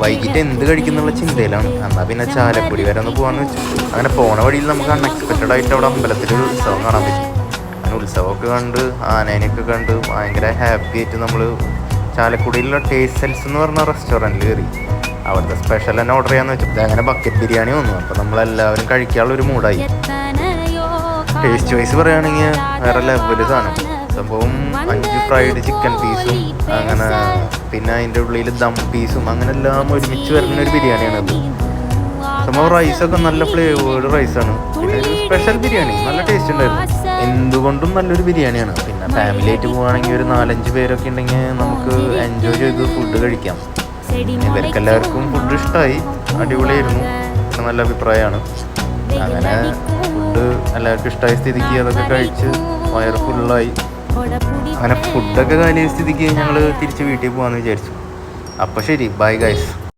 വൈകിട്ട് എന്ത് കഴിക്കുന്നുള്ള ചിന്തയിലാണ്. എന്നാൽ പിന്നെ ചാലക്കുടി വരെ ഒന്ന് പോകാമെന്ന് വെച്ചു. അങ്ങനെ പോണ വഴിയിൽ നമുക്ക് അൺഎക്സ്പെക്റ്റഡ് ആയിട്ട് അവിടെ അമ്പലത്തിലൊരു ഉത്സവം കാണാൻ പറ്റി. അങ്ങനെ ഉത്സവമൊക്കെ കണ്ട് ആനേനെയൊക്കെ കണ്ട് ഭയങ്കര ഹാപ്പി ആയിട്ട് നമ്മൾ ചാലക്കുടിയിലുള്ള ടേസ്റ്റ് സെൽസ് എന്ന് പറഞ്ഞ റെസ്റ്റോറൻറ്റിൽ കയറി. അവിടുത്തെ സ്പെഷ്യൽ തന്നെ ഓർഡർ ചെയ്യാന്ന് വെച്ചിട്ട് അങ്ങനെ ബക്കറ്റ് ബിരിയാണി വന്നു. അപ്പോൾ നമ്മളെല്ലാവരും കഴിക്കാനുള്ള ഒരു മൂഡായി. ടേസ്റ്റ് വൈസ് പറയുകയാണെങ്കിൽ വേറെ ലെവല് സാധനം. സംഭവം 5 ഫ്രൈഡ് ചിക്കൻ പീസും അങ്ങനെ പിന്നെ അതിൻ്റെ ഉള്ളിൽ ദം പീസും അങ്ങനെ എല്ലാം ഒരുമിച്ച് വരുന്ന ഒരു ബിരിയാണിയാണത്. സംഭവം റൈസൊക്കെ നല്ല ഫ്ലേവേർഡ് റൈസാണ്. പിന്നെ ഒരു സ്പെഷ്യൽ ബിരിയാണി, നല്ല ടേസ്റ്റ് ഉണ്ടായിരുന്നു. എന്തുകൊണ്ടും നല്ലൊരു ബിരിയാണിയാണ്. പിന്നെ ഫാമിലി ആയിട്ട് പോവുകയാണെങ്കിൽ ഒരു 4-5 പേരൊക്കെ ഉണ്ടെങ്കിൽ നമുക്ക് എൻജോയ് ചെയ്ത് ഫുഡ് കഴിക്കാം. ഇവർക്കെല്ലാവർക്കും ഫുഡ് ഇഷ്ടമായി, അടിപൊളിയായിരുന്നു, നല്ല അഭിപ്രായമാണ്. അങ്ങനെ ഫുഡ് എല്ലാവർക്കും ഇഷ്ടമായ സ്ഥിതിക്ക് അതൊക്കെ കഴിച്ച് വയറ് ഫുള്ളായി. അങ്ങനെ ഫുഡൊക്കെ കാലിയ സ്ഥിതിക്ക് ഞങ്ങൾ തിരിച്ച് വീട്ടിൽ പോകാമെന്ന് വിചാരിച്ചു. അപ്പോൾ ശരി, ബൈ ഗൈസ്.